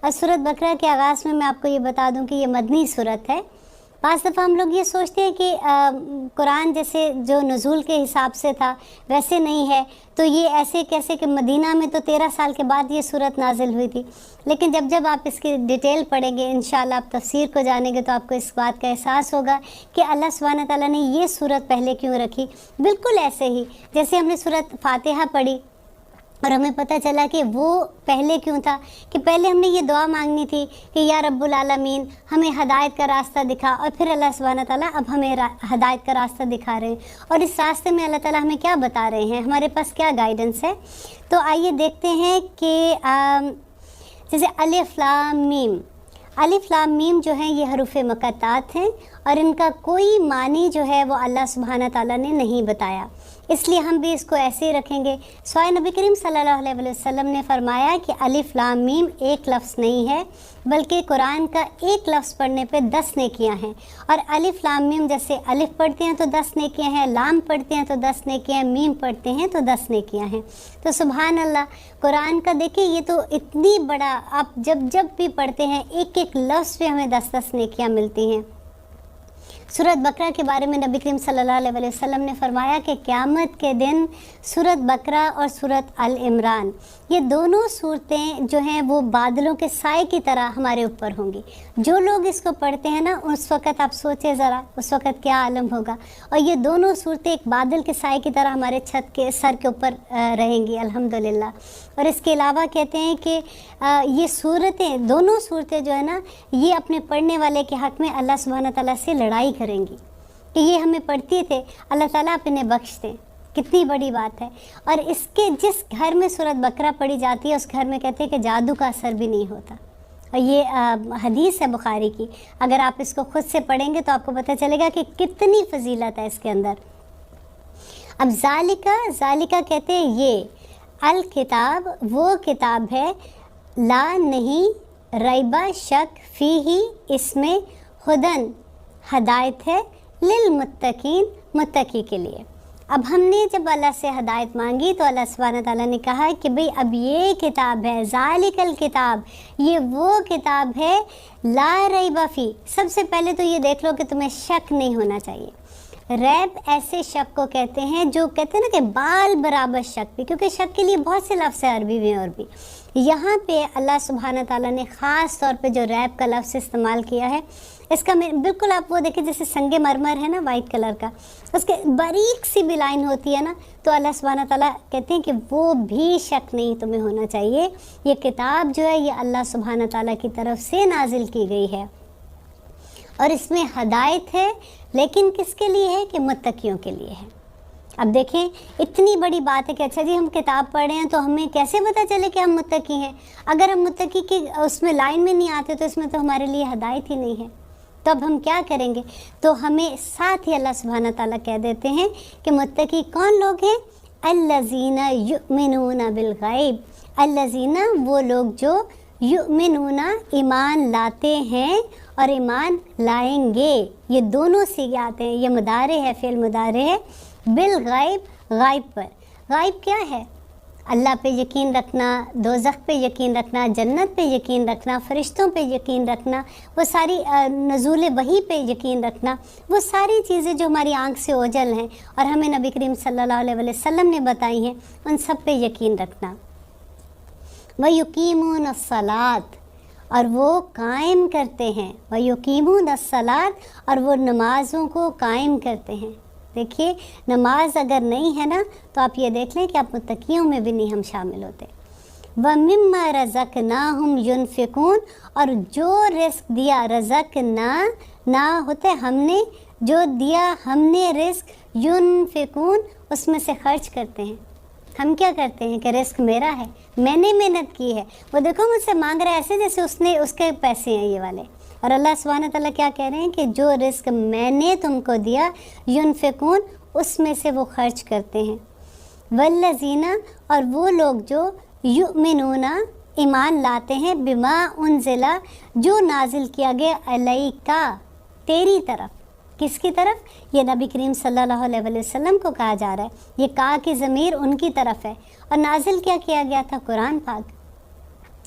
اور सूरत बकरा के आगाज़ में मैं आपको ये बता दूं कि ये मदनी सूरत है। बाज़ दफ़ा हम लोग ये सोचते हैं कि कुरान जैसे जो नुज़ूल के हिसाब से था वैसे नहीं है, तो ये ऐसे कैसे कि मदीना में तो 13 साल के बाद ये सूरत नाजिल हुई थी। लेकिन जब जब आप इसकी डिटेल पढ़ेंगे, इंशाअल्लाह आप तफसीर को जानेंगे, तो आपको इस बात का एहसास होगा कि अल्लाह सुब्हानहू व तआला ने ये सूरत पहले क्यों रखी। बिल्कुल ऐसे ही जैसे हमने सूरत फातिहा पढ़ी और हमें पता चला कि वो पहले क्यों था, कि पहले हमने ये दुआ मांगनी थी कि या रब्बुल आलमीन हमें हदायत का रास्ता दिखा, और फिर अल्लाह सुब्हानहू व तआला अब हमें हदायत का रास्ता दिखा रहे हैं। और इस रास्ते में अल्लाह ताला हमें क्या बता रहे हैं, हमारे पास क्या गाइडेंस है। तो आइए देखते हैं कि जैसे अलिफ लाम मीम, अलिफ लाम मीम जो है ये हरूफ मुक़त्तात हैं और इनका कोई मानी जो है वो अल्लाह सुब्हानहू व तआला ने नहीं बताया, इसलिए हम भी इसको ऐसे ही रखेंगे। सवाए नबी करीम सल्लल्लाहु अलैहि वसल्लम ने फरमाया कि अलिफ लाम मीम एक लफ्ज़ नहीं है, बल्कि कुरान का एक लफ्ज़ पढ़ने पे 10 नेकियां हैं। और अलिफ लाम मीम जैसे अलिफ पढ़ते हैं तो 10 नेकियां हैं, लाम पढ़ते हैं तो 10 नेकियां हैं, मीम पढ़ते हैं तो 10 नेकियां हैं। तो सुभान अल्लाह, कुरान का देखिए ये तो इतनी बड़ा, आप जब जब भी पढ़ते हैं एक एक लफ्ज़ पे हमें 10-10 नेकियां मिलती हैं। सूरत बकरा के बारे में नबी करीम सल्लल्लाहु अलैहि वसल्लम ने फरमाया कि क़यामत के दिन सूरत बकरा और सूरत अल इमरान ये दोनों सूरतें जो हैं वो बादलों के साए की तरह हमारे ऊपर होंगी। जो लोग इसको पढ़ते हैं ना, उस वक़्त आप सोचें ज़रा उस वक़्त क्या आलम होगा। और ये दोनों सूरतें एक बादल के साए की तरह हमारे छत के सर के ऊपर रहेंगी अल्हम्दुलिल्लाह। और इसके अलावा कहते हैं कि ये सूरतें, दोनों सूरतें जो है ना, ये अपने पढ़ने वाले के हक़ में अल्लाह सुब्हानहू व तआला से लड़ाई करेंगी कि ये हमें पढ़ती थे, अल्लाह ताला आप इन्हें बख्श दें। कितनी बड़ी बात है। और इसके जिस घर में सूरत बकरा पढ़ी जाती है उस घर में कहते हैं कि जादू का असर भी नहीं होता। और ये हदीस है बुखारी की, अगर आप इसको ख़ुद से पढ़ेंगे तो आपको पता चलेगा कि कितनी फजीलत है इसके अंदर। अब ज़ालिका कहते हैं ये, अल किताब वो किताब है, ला नहीं, रैबा शक, फ़ीही इसमें, हुदन हदायत है, लिल मुत्तकीन मुत्तकी के लिए। अब हमने जब अल्लाह से हदायत मांगी तो अल्लाह सुब्हानहू व तआला ने कहा कि भाई अब ये किताब है, ज़ालिकल किताब, ये वो किताब है, ला रैबा फ़ी। सबसे पहले तो ये देख लो कि तुम्हें शक नहीं होना चाहिए। रैब ऐसे शक को कहते हैं जो कहते हैं ना कि बाल बराबर शक भी, क्योंकि शक के लिए बहुत से लफ्ज़ है अरबी में और भी। यहाँ पे अल्लाह सुब्हानहू व तआला ने ख़ास तौर पे जो रैब का लफ्ज़ इस्तेमाल किया है, इसका बिल्कुल आप वो देखिए जैसे संगे मरमर है ना वाइट कलर का, उसके बारीक सी भी लाइन होती है ना, तो अल्लाह सुब्हानहू व तआला कहते हैं कि वो भी शक नहीं तुम्हें होना चाहिए। ये किताब जो है ये अल्लाह सुब्हानहू व तआला की तरफ से नाजिल की गई है और इसमें हदायत है, लेकिन किसके लिए है कि मुत्तकियों के लिए है। अब देखें इतनी बड़ी बात है कि अच्छा जी हम किताब पढ़ रहे हैं तो हमें कैसे पता चले कि हम मुत्तकी हैं। अगर हम मुत्तकी के उसमें लाइन में नहीं आते तो इसमें तो हमारे लिए हदायत ही नहीं है। तो अब हम क्या करेंगे, तो हमें साथ ही अल्लाह सुब्हानहू व तआला कह देते हैं कि मुत्तकी कौन लोग हैं, अल्लज़ीना युमिनूना बिल गैब, अल्लज़ीना वो लोग जो युमिनूना ईमान लाते हैं और ईमान लाएंगे। ये दोनों सीगे आते हैं, ये मुदारे है, फ़िल मुदारे है, बिल गैब, गैब पर। गैब क्या है, अल्लाह पे यकीन रखना, दोज़ख पे यकीन रखना, जन्नत पे यकीन रखना, फ़रिश्तों पे यकीन रखना, वो सारी नज़ूल वही पे यकीन रखना, वो सारी चीज़ें जो हमारी आँख से ओझल हैं और हमें नबी करीम सल्लल्लाहु अलैहि वसल्लम ने बताई हैं, उन सब पे यकीन रखना। व युकीमून अस्सलात, और वो कायम करते हैं, व युकीमून अस्सलात, और वो नमाज़ों को कायम करते हैं। देखिए नमाज अगर नहीं है ना तो आप ये देख लें कि आप मुत्तकियों में भी नहीं हम शामिल होते। व मिम्मा रज़क़नाहुम युनफ़िकून, और जो रिस्क दिया, रज़क़ना ना होते हमने, जो दिया हमने रिस्क, युनफ़िकून उसमें से खर्च करते हैं। हम क्या करते हैं कि रिस्क मेरा है, मैंने मेहनत की है, वो देखो मुझसे मांग रहा है ऐसे जैसे उसने उसके पैसे हैं ये वाले। और अल्लाह सुब्हानहू व तआला क्या कह रहे हैं कि जो रिस्क मैंने तुमको दिया, युनफ़िकून उसमें से वो खर्च करते हैं। वल्लज़ीना, और वो लोग जो युमिनूना ईमान लाते हैं, बिमा उनज़िला जो नाजिल किया गया, अलैका तेरी तरफ, किसकी तरफ, ये नबी करीम सल्लल्लाहु अलैहि वसल्लम को कहा जा रहा है। ये का की ज़मीर उनकी तरफ है। और नाजिल क्या किया गया था, कुरान पाक।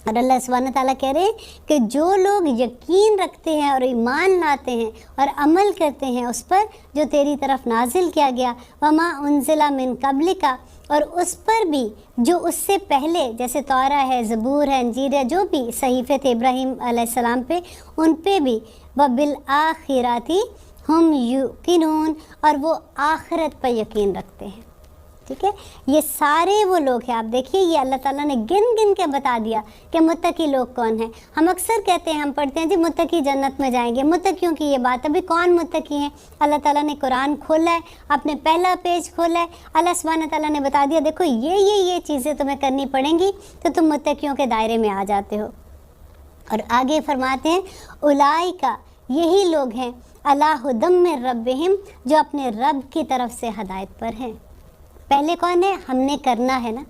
اور اللہ सुब्हान ताला कह रहे हैं कि जो लोग यकीन रखते हैं और ईमान लाते हैं और अमल करते हैं उस पर जो तेरी तरफ नाजिल किया गया, वमा उनजिला मिन कबलिका, और उस पर भी जो उससे पहले, जैसे तौरा है, ज़बूर है, अंजीर है, जो भी सहीफ़े थे इब्राहीम अलैहिस्सलाम पे, उन पे भी व बिल आखिराती हम युकिनून, और वो आखिरत पर यकीन रखते हैं। ठीक है, ये सारे वो लोग हैं। आप देखिए ये अल्लाह ताला ने गिन गिन के बता दिया कि मुत्तकी लोग कौन हैं। हम अक्सर कहते हैं, हम पढ़ते हैं जी मुत्तकी जन्नत में जाएंगे, मुत्तकियों की ये बात, अभी कौन मुत्तकी हैं? अल्लाह ताला ने कुरान खोला है, अपने पहला पेज खोला है, अल्लाह सुब्हान ताला ने बता दिया देखो ये चीज़ें तुम्हें करनी पड़ेंगी तो तुम मुत्तकियों के दायरे में आ जाते हो। और आगे फरमाते हैं उलाइका, यही लोग हैं अला हुदम मिन रब्बिहिम, जो अपने रब की तरफ से हदायत पर हैं। पहले कौन है? हमने करना है ना,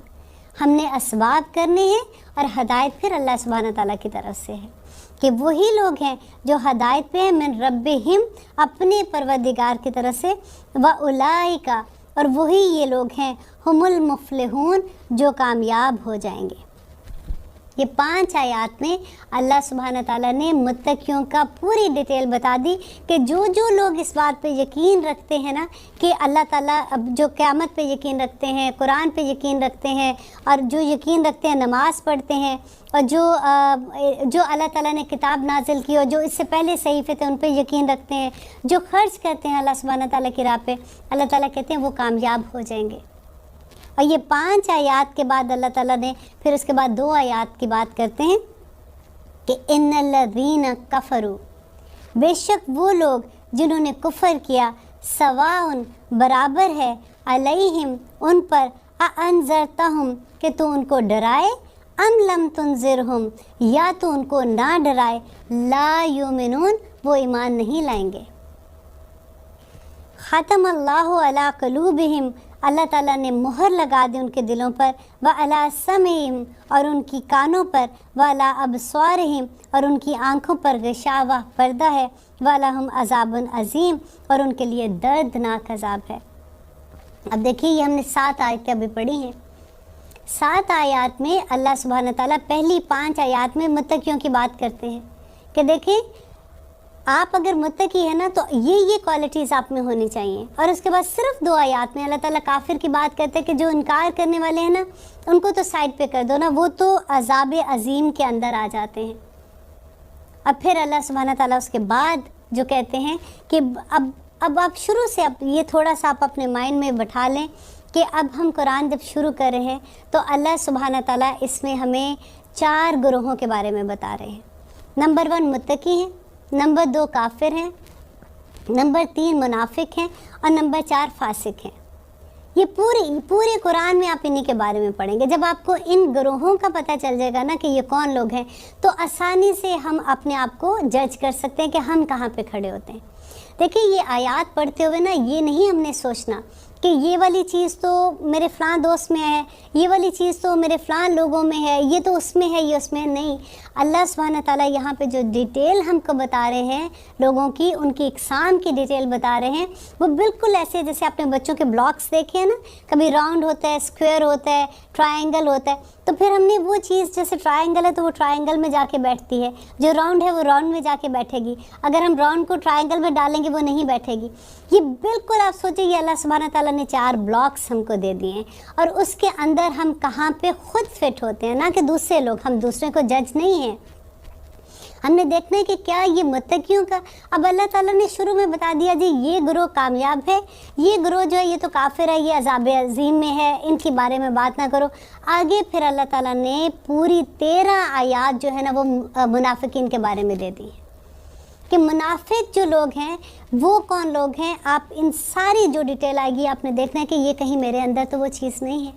हमने असबाब करने हैं, और हदायत फिर अल्लाह सुब्हान ताला की तरफ से है कि वही लोग हैं जो हदायत पे हैं मिन रब्बिहिम, अपने परवरदिगार की तरफ से, व उलाइका, और वही ये लोग हैं हुमुल मुफलिहून, जो कामयाब हो जाएंगे। ये 5 आयत में अल्लाह सुब्हान ताला ने मुत्तकियों का पूरी डिटेल बता दी कि जो जो लोग इस बात पे यकीन रखते हैं ना कि अल्लाह ताला, अब जो क़यामत पे यकीन रखते हैं, कुरान पे यकीन रखते हैं, और जो यकीन रखते हैं नमाज़ पढ़ते हैं, और जो अल्लाह ताला ने किताब नाजिल की और जो इससे पहले सहीफ़े थे उन पे यकीन रखते हैं, जो खर्च करते हैं अल्लाह सुब्हान ताला की राह पे, अल्लाह ताला कहते हैं वो कामयाब हो जाएंगे। और ये 5 आयत के बाद अल्लाह ताला ने फिर उसके बाद 2 आयत की बात करते हैं कि इन्नल्लज़ीना कफ़रू, बेशक वो लोग जिन्होंने कुफ़र किया, सवाउन, बराबर है, अलैहिम, उन पर, अअन्ज़रतहुम, कि तू उनको डराए, अम लम तुनज़िरहुम, या तो उनको ना डराए, ला युमिनून, वो ईमान नहीं लाएंगे। ख़तम अल्लाहु अला क़ुलूबिहिम, अल्लाह ताला ने मोहर लगा दी उनके दिलों पर, व अला समीहिम, और उनकी कानों पर, व अला अबसारिहिम, और उनकी आँखों पर गिशावा, पर्दा है, व लहुम अज़ाबुन अज़ीम, और उनके लिए दर्दनाक अज़ाब है। अब देखिए ये हमने 7 आयतें अभी पढ़ी हैं। 7 आयत में अल्लाह सुब्हान ताला पहली 5 आयत में मुत्तकियों की बात करते हैं कि देखिए आप अगर मुत्तकी है ना तो ये क्वालिटीज़ आप में होनी चाहिए। और उसके बाद सिर्फ 2 आयत में अल्लाह ताला काफिर की बात करते हैं कि जो इनकार करने वाले हैं ना उनको तो साइड पे कर दो ना, वो तो अज़ाब अज़ीम के अंदर आ जाते हैं। अब फिर अल्लाह सुब्हान ताला उसके बाद जो कहते हैं कि अब आप शुरू से, अब ये थोड़ा सा आप अपने माइंड में बैठा लें कि अब हम कुरान जब शुरू कर रहे हैं तो अल्लाह सुब्हान ताला इसमें हमें 4 ग्रोहों के बारे में बता रहे हैं। नंबर 1 मुत्तकी हैं, नंबर 2 काफिर हैं, नंबर 3 मुनाफिक हैं, और नंबर 4 फासिक हैं। ये पूरे कुरान में आप इन्हीं के बारे में पढ़ेंगे। जब आपको इन ग्रोहों का पता चल जाएगा ना कि ये कौन लोग हैं, तो आसानी से हम अपने आप को जज कर सकते हैं कि हम कहाँ पे खड़े होते हैं। देखिए ये आयत पढ़ते हुए ना ये नहीं हमने सोचना कि ये वाली चीज़ तो मेरे फ़लाँ दोस्त में है, ये वाली चीज़ तो मेरे फ़लाँ लोगों में है, ये तो उसमें है, ये उसमें है। नहीं, अल्लाह सुब्हान ताला यहाँ पे जो डिटेल हमको बता रहे हैं लोगों की, उनकी इक़साम की डिटेल बता रहे हैं, वो बिल्कुल ऐसे जैसे आपने बच्चों के ब्लॉक्स देखे हैं ना, कभी राउंड होता है, स्क्वायर होता है, ट्रायंगल होता है, तो फिर हमने वो चीज़, जैसे ट्रायंगल है तो वो ट्रायंगल में जाके बैठती है, जो राउंड है वो राउंड में जाके बैठेगी। अगर हम राउंड को ट्रायंगल में डालेंगे वो नहीं बैठेगी। ये बिल्कुल आप सोचिए, ये अल्लाह सुब्हान ताला ने 4 ब्लॉक्स हमको दे दिए हैं, और उसके अंदर हम कहाँ पे खुद फिट होते हैं, ना कि दूसरे लोग। हम दूसरे को जज नहीं हैं, हमने देखना है कि क्या ये मुत्तकियों का। अब अल्लाह ताला ने शुरू में बता दिया जी ये ग्रोह कामयाब है, ये ग्रोह जो है ये तो काफिर है, ये अज़ाब अज़ीम में है, इनके बारे में बात ना करो। आगे फिर अल्लाह ताला ने पूरी 13 आयत जो है ना वो मुनाफिकीन के बारे में दे दी है कि मुनाफिक जो लोग हैं वो कौन लोग हैं। आप इन सारी जो डिटेल आएगी आपने देखना है कि ये कहीं मेरे अंदर तो वो चीज़ नहीं है।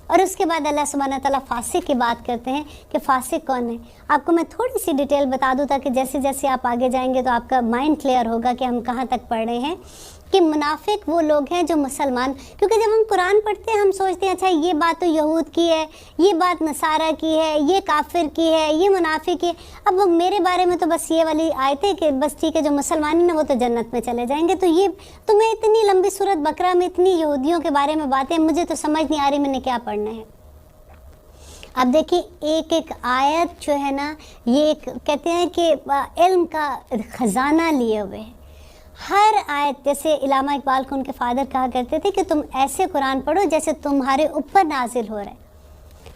और उसके बाद अल्लाह सुब्हान ताला फासिक की बात करते हैं कि फासिक कौन है। आपको मैं थोड़ी सी डिटेल बता दूं ताकि जैसे जैसे आप आगे जाएंगे तो आपका माइंड क्लियर होगा कि हम कहाँ तक पढ़ रहे हैं। कि मुनाफिक वो लोग हैं जो मुसलमान, क्योंकि जब हम कुरान पढ़ते हैं हम सोचते हैं अच्छा ये बात तो यहूद की है, ये बात नसारा की है, ये काफिर की है, ये मुनाफिक है। अब मेरे बारे में तो बस ये वाली आयतें कि बस ठीक है जो मुसलमान है ना वो तो जन्नत में चले जाएंगे। तो ये तो मैं इतनी लंबी सूरत बकरा में इतनी यहूदियों के बारे में बातें, मुझे तो समझ नहीं आ रही मैंने क्या पढ़ना है। अब देखिए एक एक आयत जो है ना, ये एक कहते हैं कि इल्म का ख़जाना लिए हुए है। हर आयत, जैसे इलामा इकबाल को उनके फादर कहा करते थे कि तुम ऐसे कुरान पढ़ो जैसे तुम्हारे ऊपर नाजिल हो रहा है।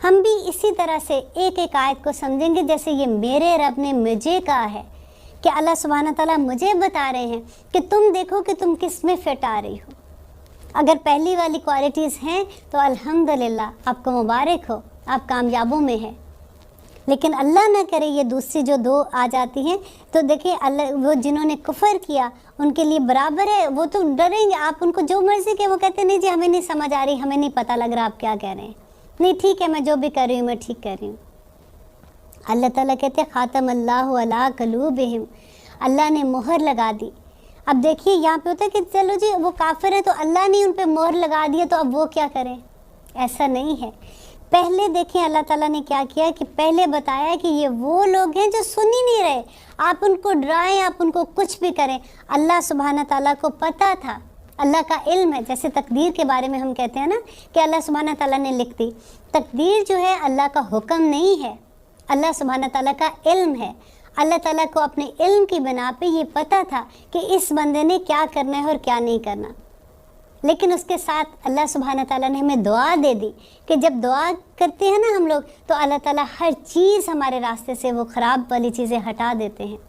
हम भी इसी तरह से एक एक आयत को समझेंगे जैसे ये मेरे रब ने मुझे कहा है, कि अल्लाह सुब्हानहू तआला मुझे बता रहे हैं कि तुम देखो कि तुम किस में फिट आ रही हो। अगर पहली वाली क्वालिटीज़ हैं तो अल्हम्दुलिल्लाह आपको मुबारक हो, आप कामयाबों में हैं। लेकिन अल्लाह ना करे ये दूसरी जो दो आ जाती हैं तो देखिए अल्लाह, वो जिन्होंने कुफ़र किया उनके लिए बराबर है, वो तो डरेंगे। आप उनको जो मर्ज़ी के वो कहते नहीं जी हमें नहीं समझ आ रही, हमें नहीं पता लग रहा आप क्या कह रहे हैं, नहीं ठीक है मैं जो भी कर रही हूँ मैं ठीक कर रही हूँ। अल्लाह ताला कहते हैं ख़ातम अल्लाहु अला क़ुलूबिहिम, अल्लाह ने मोहर लगा दी। अब देखिए यहाँ पे होता है कि चलो जी वो काफिर है तो अल्लाह ने उन पे मोहर लगा दिया तो अब वो क्या करें, ऐसा नहीं है। पहले देखें अल्लाह ताला ने क्या किया कि पहले बताया कि ये वो लोग हैं जो सुन ही नहीं रहे, आप उनको डराएं, आप उनको कुछ भी करें। अल्लाह सुब्हाना ताला को पता था, अल्लाह का इल्म है। जैसे तकदीर के बारे में हम कहते हैं ना कि अल्लाह सुब्हाना ताला ने लिख दी, तकदीर जो है अल्लाह का हुक्म नहीं है, अल्लाह सुब्हाना ताला का इल्म है। अल्लाह ताला को अपने इल्म की बिना पे ये पता था कि इस बंदे ने क्या करना है और क्या नहीं करना। लेकिन उसके साथ अल्लाह सुब्हाना ताला ने हमें दुआ दे दी कि जब दुआ करते हैं ना हम लोग तो अल्लाह ताला हर चीज़ हमारे रास्ते से वो ख़राब वाली चीज़ें हटा देते हैं।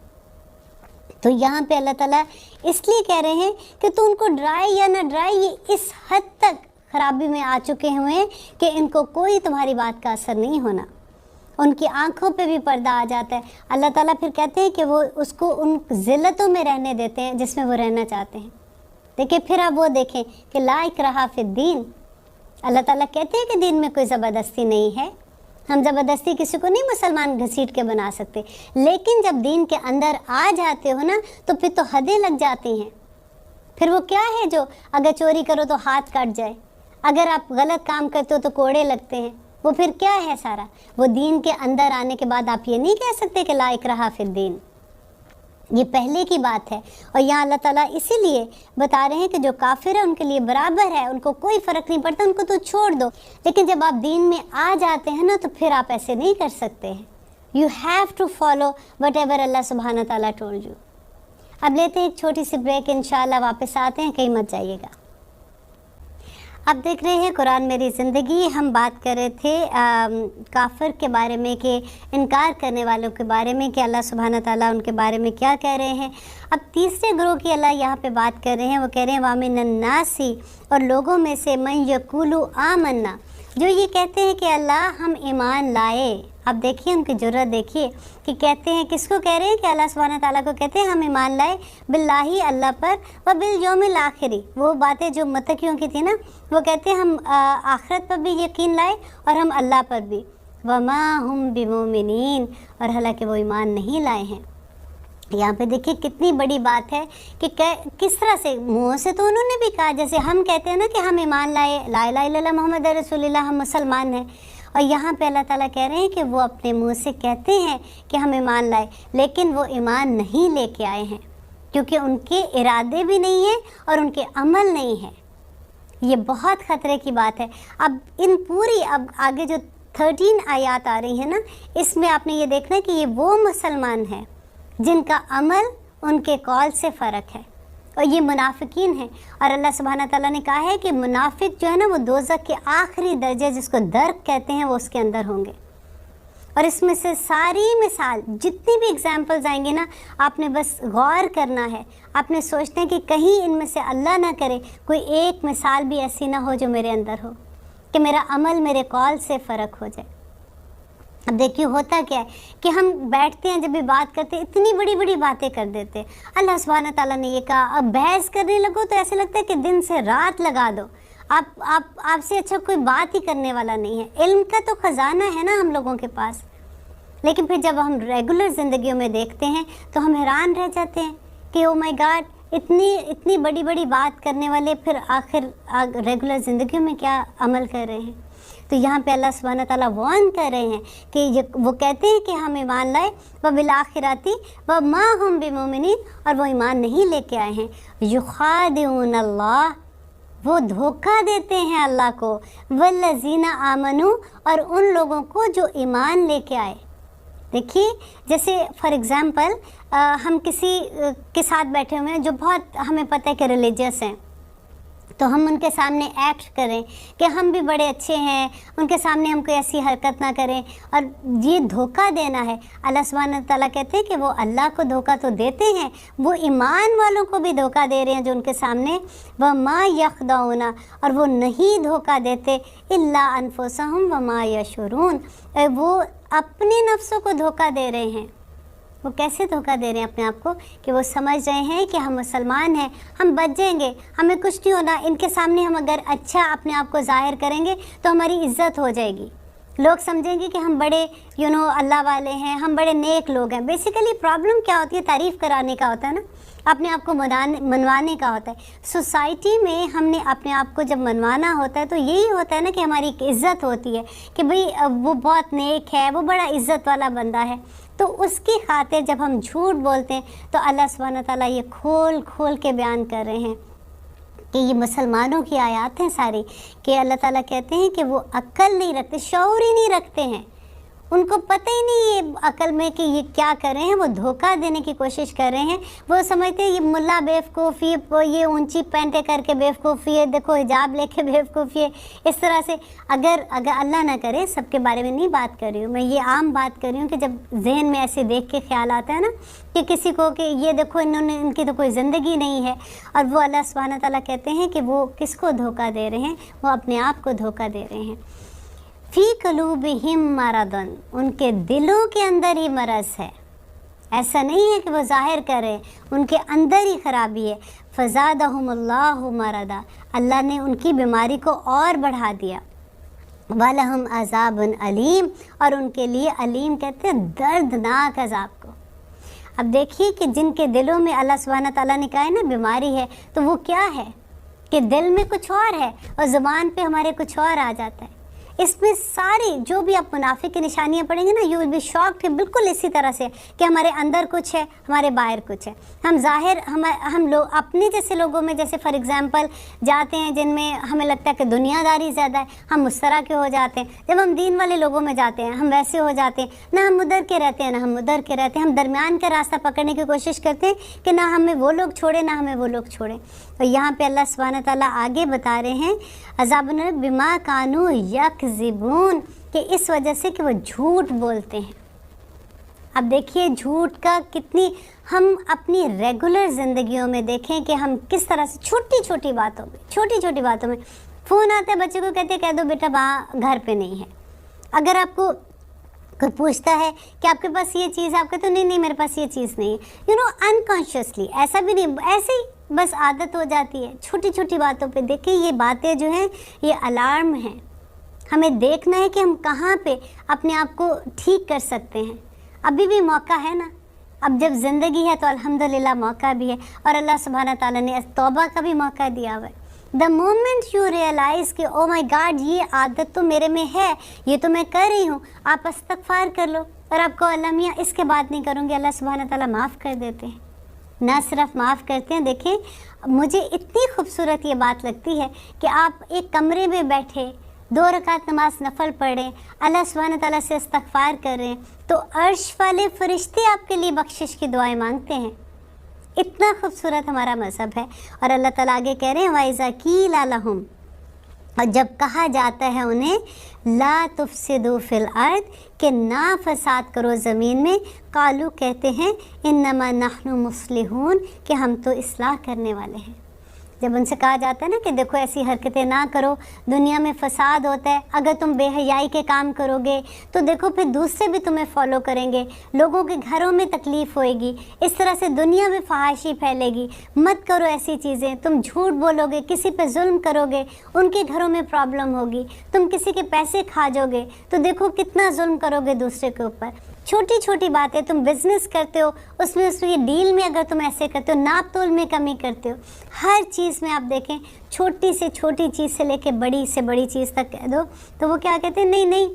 तो यहाँ पे अल्लाह ताला इसलिए कह रहे हैं कि तू उनको डराए या ना डराए, ये इस हद तक ख़राबी में आ चुके हुए हैं कि इनको कोई तुम्हारी बात का असर नहीं होना, उनकी आंखों पे भी पर्दा आ जाता है। अल्लाह ताला फिर कहते हैं कि वो उसको उन ज़िल्लतों में रहने देते हैं जिसमें वो रहना चाहते हैं। देखिए फिर आप वो देखें कि ला इकराहा फिद्दीन, अल्लाह ताला कहते हैं कि दीन में कोई ज़बरदस्ती नहीं है, हम ज़बरदस्ती किसी को नहीं मुसलमान घसीट के बना सकते। लेकिन जब दीन के अंदर आ जाते हो ना तो फिर तो हदें लग जाती हैं। फिर वो क्या है जो अगर चोरी करो तो हाथ काट जाए, अगर आप गलत काम करते हो तो कोड़े लगते हैं, वो फिर क्या है सारा। वो दीन के अंदर आने के बाद आप ये नहीं कह सकते कि ला इकराहा फिद्दीन, ये पहले की बात है। और यहाँ अल्लाह ताला इसीलिए बता रहे हैं कि जो काफिर है उनके लिए बराबर है, उनको कोई फ़र्क नहीं पड़ता, उनको तो छोड़ दो। लेकिन जब आप दीन में आ जाते हैं ना तो फिर आप ऐसे नहीं कर सकते हैं। You have to follow whatever Allah सुब्हाना ताला टोल्ड यू। अब लेते हैं एक छोटी सी ब्रेक, इंशाल्लाह वापस आते हैं, कहीं मत जाइएगा। आप देख रहे हैं कुरान मेरी ज़िंदगी। हम बात कर रहे थे काफिर के बारे में, कि इनकार करने वालों के बारे में, कि अल्लाह सुब्हाना ताला उनके बारे में क्या कह रहे हैं। अब तीसरे ग्रोह की अल्लाह यहाँ पे बात कर रहे हैं। वो कह रहे हैं वामिनन नासी, और लोगों में से मन यकूलु आमन्ना, जो ये कहते हैं कि अल्लाह हम ईमान लाए। अब देखिए उनकी ज़रूरत देखिए कि कहते हैं, किसको कह रहे हैं कि अल्लाह सुब्हाना ताला को कहते हैं हम ईमान लाए, बिल्लाही अल्लाह पर, व बिल यौमिल आखिरी। वो बातें जो मुत्तकियों की थी ना, वो कहते हैं हम आखिरत पर भी यकीन लाए और हम अल्लाह पर भी। वमा हुम बिमुमिनीन, और हालांकि वो ईमान नहीं लाए हैं। यहाँ पे देखिए कितनी बड़ी बात है कि किस तरह से मुँह से तो उन्होंने भी कहा, जैसे हम कहते हैं ना कि हम ईमान लाए, ला इलाहा इल्लल्लाह मोहम्मद रसूलुल्लाह, हम मुसलमान हैं। और यहाँ पे अल्लाह ताला कह रहे हैं कि वो अपने मुंह से कहते हैं कि हम ईमान लाए, लेकिन वो ईमान नहीं लेके आए हैं, क्योंकि उनके इरादे भी नहीं हैं और उनके अमल नहीं है। ये बहुत ख़तरे की बात है। अब इन पूरी, अब आगे जो 13 आयत आ रही है ना, इसमें आपने ये देखना है कि ये वो मुसलमान हैं जिनका अमल उनके कौल से फ़र्क है, और ये मुनाफिकीन हैं। और अल्लाह सुब्हाना ताला ने कहा है कि मुनाफिक जो है ना वो दोज़ख के आखिरी दर्जे, जिसको दर्क कहते हैं, वो उसके अंदर होंगे। और इसमें से सारी मिसाल, जितनी भी एग्जाम्पल्स आएंगे ना, आपने बस गौर करना है। आपने सोचना है कि कहीं इनमें से अल्लाह ना करे कोई एक मिसाल भी ऐसी ना हो जो मेरे अंदर हो, कि मेरा अमल मेरे कौल से फ़र्क हो जाए। अब देखिए होता क्या है कि हम बैठते हैं, जब भी बात करते हैं इतनी बड़ी बड़ी बातें कर देते हैं। अल्लाह सुब्हाना ताला ने ये कहा, अब बहस करने लगो तो ऐसे लगता है कि दिन से रात लगा दो। आपसे अच्छा कोई बात ही करने वाला नहीं है। इल्म का तो ख़जाना है ना हम लोगों के पास, लेकिन फिर जब हम रेगुलर ज़िंदगियों में देखते हैं तो हम हैरान रह जाते हैं कि ओ माय गॉड, इतनी बड़ी बड़ी बात करने वाले फिर आखिर रेगुलर ज़िंदगियों में क्या अमल कर रहे हैं। तो यहाँ पे अल्लाह सुब्हाना ताला वार्न कर रहे हैं कि वो कहते हैं कि हम ईमान लाए, व बिल आखिराती व मा हुम बिमुमिनीन, और वो ईमान नहीं लेके आए हैं। युखादिऊन अल्लाह, وہ دھوکہ دیتے ہیں اللہ کو، والذین آمنو، اور ان لوگوں کو جو ایمان لے کے آئے۔ دیکھیے جیسے فار ایگزامپل ہم کسی کے ساتھ بیٹھے ہوئے ہیں جو بہت ہمیں پتہ ہے کہ ریلیجیس ہیں، تو ہم ان کے سامنے ایکٹ کریں کہ ہم بھی بڑے اچھے ہیں، ان کے سامنے ہم کوئی ایسی حرکت نہ کریں، اور یہ دھوکہ دینا ہے۔ اللہ سبحانہ تعالیٰ کہتے ہیں کہ وہ اللہ کو دھوکہ تو دیتے ہیں، وہ ایمان والوں کو بھی دھوکہ دے رہے ہیں جو ان کے سامنے وَمَا يَخْدَعُونَ، اور وہ نہیں دھوکہ دیتے إِلَّا أَنفُسَهُمْ وَمَا يَشْعُرُونَ، وہ اپنے نفسوں کو دھوکہ دے رہے ہیں۔ وہ کیسے دھوکہ دے رہے ہیں اپنے آپ کو؟ کہ وہ سمجھ رہے ہیں کہ ہم مسلمان ہیں، ہم بچ جائیں گے، ہمیں کچھ نہیں ہونا، ان کے سامنے ہم اگر اچھا اپنے آپ کو ظاہر کریں گے تو ہماری عزت ہو جائے گی، لوگ سمجھیں گے کہ ہم بڑے اللہ والے ہیں، ہم بڑے نیک لوگ ہیں۔ بیسیکلی پرابلم کیا ہوتی ہے؟ تعریف کرانے کا ہوتا ہے نا، اپنے آپ کو منوانے کا ہوتا ہے۔ سوسائٹی میں ہم نے اپنے آپ کو جب منوانا ہوتا ہے تو یہی ہوتا ہے نا کہ ہماری ایک عزت ہوتی ہے کہ بھئی وہ بہت نیک ہے، وہ بڑا عزت والا بندہ ہے، تو اس کی خاطر جب ہم جھوٹ بولتے ہیں تو اللہ سبحانہ تعالیٰ یہ کھول کھول کے بیان کر رہے ہیں کہ یہ مسلمانوں کی آیات ہیں ساری، کہ اللہ تعالیٰ کہتے ہیں کہ وہ عقل نہیں رکھتے، شعور ہی نہیں رکھتے ہیں، ان کو پتہ ہی نہیں یہ عقل میں کہ یہ کیا کر رہے ہیں، وہ دھوکہ دینے کی کوشش کر رہے ہیں۔ وہ سمجھتے ہیں یہ ملا بیوقوف، یہ اونچی پینٹیں کر کے بیوقوفی ہے، دیکھو حجاب لے کے بیوقوفی ہے، اس طرح سے۔ اگر اللہ نہ کرے، سب کے بارے میں نہیں بات کر رہی ہوں میں، یہ عام بات کر رہی ہوں کہ جب ذہن میں ایسے دیکھ کے خیال آتا ہے نا کہ کسی کو کہ یہ دیکھو ان کی تو کوئی زندگی نہیں ہے، اور وہ اللہ سبحانہ تعالیٰ کہتے ہیں کہ وہ کس کو دھوکہ دے رہے ہیں؟ وہ اپنے آپ کو دھوکہ دے رہے ہیں۔ فی قلوبہم مرض، ان کے دلوں کے اندر ہی مرض ہے، ایسا نہیں ہے کہ وہ ظاہر کرے، ان کے اندر ہی خرابی ہے۔ فزادہم اللہ مرضا، اللہ نے ان کی بیماری کو اور بڑھا دیا۔ وَلَهُمْ عَذَابٌ علیم، اور ان کے لیے علیم کہتے ہیں دردناک عذاب کو۔ اب دیکھیے کہ جن کے دلوں میں اللہ سبحانہ تعالیٰ نے کہا ہے نا بیماری ہے، تو وہ کیا ہے کہ دل میں کچھ اور ہے اور زبان پہ ہمارے کچھ اور آ جاتا ہے۔ اس میں ساری جو بھی آپ منافق کی نشانیاں پڑھیں گے نا، یو ول بی شاکڈ کہ بالکل اسی طرح سے کہ ہمارے اندر کچھ ہے، ہمارے باہر کچھ ہے۔ ہم ظاہر ہم لوگ اپنے جیسے لوگوں میں، جیسے فار ایگزامپل جاتے ہیں جن میں ہمیں لگتا ہے کہ دنیا داری زیادہ ہے، ہم اس طرح کے ہو جاتے ہیں۔ جب ہم دین والے لوگوں میں جاتے ہیں ہم ویسے ہو جاتے ہیں، نہ ہم ادھر کے رہتے ہیں نہ ہم ادھر کے رہتے ہیں، ہم درمیان کا راستہ پکڑنے کی کوشش کرتے ہیں کہ نہ ہمیں وہ لوگ چھوڑیں نہ ہمیں وہ لوگ چھوڑیں۔ اور یہاں پہ اللہ سبحانہ تعالیٰ آگے بتا رہے ہیں عذاب بما کانوا یکذبون، کہ اس وجہ سے کہ وہ جھوٹ بولتے ہیں۔ اب دیکھیے جھوٹ کا کتنی ہم اپنی ریگولر زندگیوں میں دیکھیں کہ ہم کس طرح سے چھوٹی چھوٹی باتوں میں فون آتا ہے، بچے کو کہتے ہیں کہہ دو بیٹا وہاں گھر پہ نہیں ہے۔ اگر آپ کو کوئی پوچھتا ہے کہ آپ کے پاس یہ چیز ہے، آپ کہتے ہو نہیں میرے پاس یہ چیز نہیں ہے، انکانشیسلی، ایسا بھی نہیں، ایسے ہی بس عادت ہو جاتی ہے چھوٹی چھوٹی باتوں پہ۔ دیکھیں یہ باتیں جو ہیں یہ الارم ہیں، ہمیں دیکھنا ہے کہ ہم کہاں پہ اپنے آپ کو ٹھیک کر سکتے ہیں۔ ابھی بھی موقع ہے نا، اب جب زندگی ہے تو الحمدللہ موقع بھی ہے، اور اللہ سبحانہ تعالیٰ نے توبہ کا بھی موقع دیا ہوا ہے۔ دا مومنٹ یو ریئلائز کہ او مائی گاڈ یہ عادت تو میرے میں ہے، یہ تو میں کر رہی ہوں، آپ استغفار کر لو، اور آپ کو اللہ میاں اس کے بعد نہیں کروں گی، اللہ سبحانہ تعالیٰ معاف کر دیتے ہیں۔ نہ صرف معاف کرتے ہیں، دیکھیں مجھے اتنی خوبصورت یہ بات لگتی ہے کہ آپ ایک کمرے میں بیٹھے 2 رکعت نماز نفل پڑھیں، اللہ سبحانہ تعالیٰ سے استغفار کریں تو عرش والے فرشتے آپ کے لیے بخشش کی دعائیں مانگتے ہیں۔ اتنا خوبصورت ہمارا مذہب ہے۔ اور اللہ تعالیٰ آگے کہہ رہے ہیں وَإِذَا قِيلَ لَهُمْ، اور جب کہا جاتا ہے انہیں لا تفسدوا فی الارض، کہ نہ فساد کرو زمین میں، قالو کہتے ہیں انما نحن مصلحون، کہ ہم تو اصلاح کرنے والے ہیں۔ جب ان سے کہا جاتا ہے نا کہ دیکھو ایسی حرکتیں نہ کرو، دنیا میں فساد ہوتا ہے، اگر تم بے حیائی کے کام کرو گے تو دیکھو پھر دوسرے بھی تمہیں فالو کریں گے، لوگوں کے گھروں میں تکلیف ہوئے گی، اس طرح سے دنیا میں فحاشی پھیلے گی، مت کرو ایسی چیزیں، تم جھوٹ بولو گے، کسی پہ ظلم کرو گے، ان کے گھروں میں پرابلم ہوگی، تم کسی کے پیسے کھا جاؤ گے تو دیکھو کتنا ظلم کرو گے دوسرے کے اوپر۔ چھوٹی چھوٹی باتیں، تم بزنس کرتے ہو اس میں ڈیل میں اگر تم ایسے کرتے ہو، ناپ تول میں کمی کرتے ہو، ہر چیز میں آپ دیکھیں چھوٹی سے چھوٹی چیز سے لے کے بڑی سے بڑی چیز تک کہہ دو تو وہ کیا کہتے ہیں نہیں۔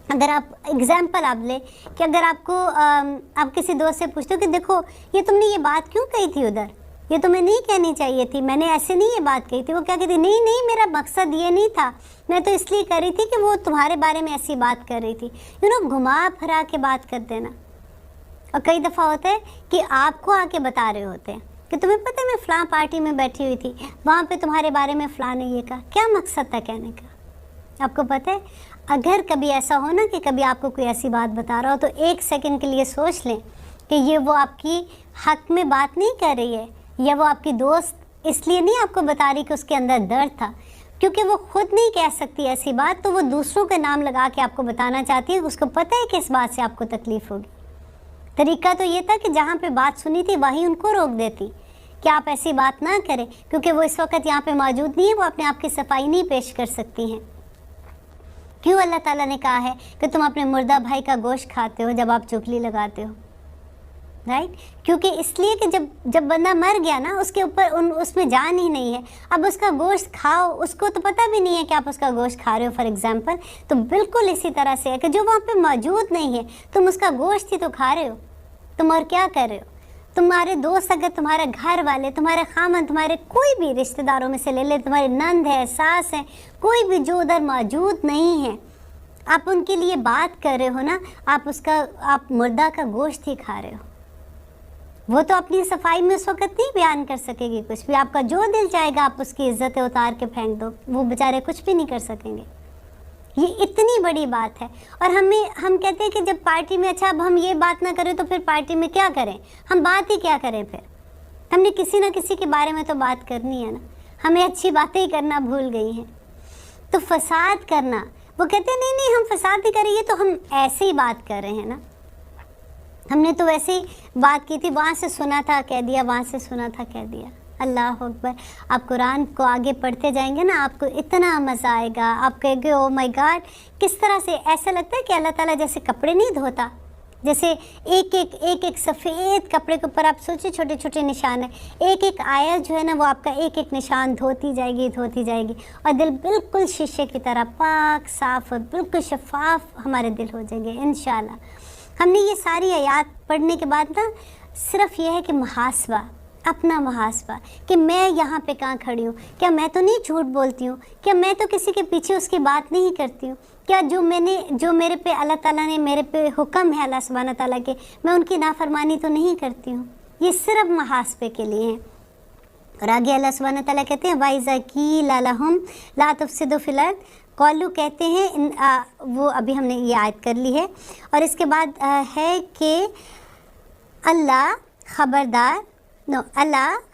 اگر آپ ایگزامپل آپ لیں کہ اگر آپ کو آپ کسی دوست سے پوچھتے ہو کہ دیکھو یہ تم نے یہ بات کیوں کہی تھی ادھر، یہ تمہیں نہیں کہنی چاہیے تھی، میں نے ایسے نہیں یہ بات کہی تھی۔ وہ کیا کہتی نہیں نہیں میرا مقصد یہ نہیں تھا، میں تو اس لیے کر رہی تھی کہ وہ تمہارے بارے میں ایسی بات کر رہی تھی۔ گھما پھرا کے بات کر دینا۔ اور کئی دفعہ ہوتا ہے کہ آپ کو آ کے بتا رہے ہوتے ہیں کہ تمہیں پتہ ہے میں فلاں پارٹی میں بیٹھی ہوئی تھی، وہاں پہ تمہارے بارے میں فلاں نے یہ کہا۔ کیا مقصد تھا کہنے کا؟ آپ کو پتہ ہے اگر کبھی ایسا ہو نا کہ کبھی آپ کو کوئی ایسی بات بتا رہا ہو تو ایک سیکنڈ کے لیے سوچ لیں کہ یہ وہ آپ کی حق میں بات نہیں کر رہی ہے، یا وہ آپ کی دوست اس لیے نہیں آپ کو بتا رہی کہ اس کے اندر درد تھا، کیونکہ وہ خود نہیں کہہ سکتی ایسی بات، تو وہ دوسروں کے نام لگا کے آپ کو بتانا چاہتی ہے، اس کو پتہ ہے کہ اس بات سے آپ کو تکلیف ہوگی۔ طریقہ تو یہ تھا کہ جہاں پہ بات سنی تھی وہیں ان کو روک دیتی کہ آپ ایسی بات نہ کریں، کیونکہ وہ اس وقت یہاں پہ موجود نہیں ہے، وہ اپنے آپ کی صفائی نہیں پیش کر سکتی ہیں۔ کیوں اللہ تعالیٰ نے کہا ہے کہ تم اپنے مردہ بھائی کا گوشت کھاتے ہو جب آپ چغلی لگاتے ہو؟ رائٹ، کیونکہ اس لیے کہ جب بندہ مر گیا نا اس کے اوپر اس میں جان ہی نہیں ہے، اب اس کا گوشت کھاؤ، اس کو تو پتہ بھی نہیں ہے کہ آپ اس کا گوشت کھا رہے ہو فار ایگزامپل، تو بالکل اسی طرح سے ہے کہ جو وہاں پہ موجود نہیں ہے تم اس کا گوشت ہی تو کھا رہے ہو، تم اور کیا کر رہے ہو؟ تمہارے دوست اگر تمہارے گھر والے، تمہارے خامن، تمہارے کوئی بھی رشتہ داروں میں سے لے لے، تمہاری نند ہے، ساس ہے، کوئی بھی جو ادھر موجود نہیں ہے، آپ ان کے لیے بات کر رہے ہو نا، آپ مردہ کا گوشت ہی کھا رہے ہو۔ وہ تو اپنی صفائی میں اس وقت نہیں بیان کر سکے گی کچھ بھی، آپ کا جو دل چاہے گا آپ اس کی عزتیں اتار کے پھینک دو، وہ بیچارے کچھ بھی نہیں کر سکیں گے۔ یہ اتنی بڑی بات ہے، اور ہم کہتے ہیں کہ جب پارٹی میں اچھا اب ہم یہ بات نہ کریں تو پھر پارٹی میں کیا کریں؟ ہم بات ہی کیا کریں پھر؟ ہم نے کسی نہ کسی کے بارے میں تو بات کرنی ہے نا، ہمیں اچھی باتیں ہی کرنا بھول گئی ہیں۔ تو فساد کرنا، وہ کہتے ہیں نہیں ہم فساد نہیں کریں، یہ تو ہم ایسے ہی بات کر رہے ہیں نا، ہم نے تو ویسے ہی بات کی تھی، وہاں سے سنا تھا کہہ دیا، وہاں سے سنا تھا کہہ دیا۔ اللہ اکبر، آپ قرآن کو آگے پڑھتے جائیں گے نا آپ کو اتنا مزہ آئے گا، آپ کہیں گے او مائی گاڈ، کس طرح سے ایسا لگتا ہے کہ اللہ تعالیٰ جیسے کپڑے نہیں دھوتا، جیسے ایک سفید کپڑے کے اوپر آپ سوچیں چھوٹے چھوٹے نشان ہیں، ایک آیت جو ہے نا وہ آپ کا ایک نشان دھوتی جائے گی، اور دل بالکل شیشے کی طرح پاک صاف اور بالکل شفاف ہمارے دل ہو جائیں گے انشاءاللہ۔ ہم نے یہ ساری آیات پڑھنے کے بعد نا صرف یہ ہے کہ محاسبہ، اپنا محاسبہ، کہ میں یہاں پہ کہاں کھڑی ہوں، کیا میں تو نہیں جھوٹ بولتی ہوں، کیا میں تو کسی کے پیچھے اس کی بات نہیں کرتی ہوں، کیا جو میرے پہ اللہ تعالیٰ نے میرے پہ حکم ہے اللہ سبحانہ تعالیٰ کے، میں ان کی نافرمانی تو نہیں کرتی ہوں۔ یہ صرف محاسبے کے لیے ہیں۔ اور آگے اللہ سبحانہ تعالیٰ کہتے ہیں وَإِذَا قِيلَ لَهُمْ لَا تُفْسِدُوا فِي الْأَرْضِ، قالو کہتے ہیں وہ ابھی ہم نے یہ آیت کر لی ہے، اور اس کے بعد ہے کہ اللہ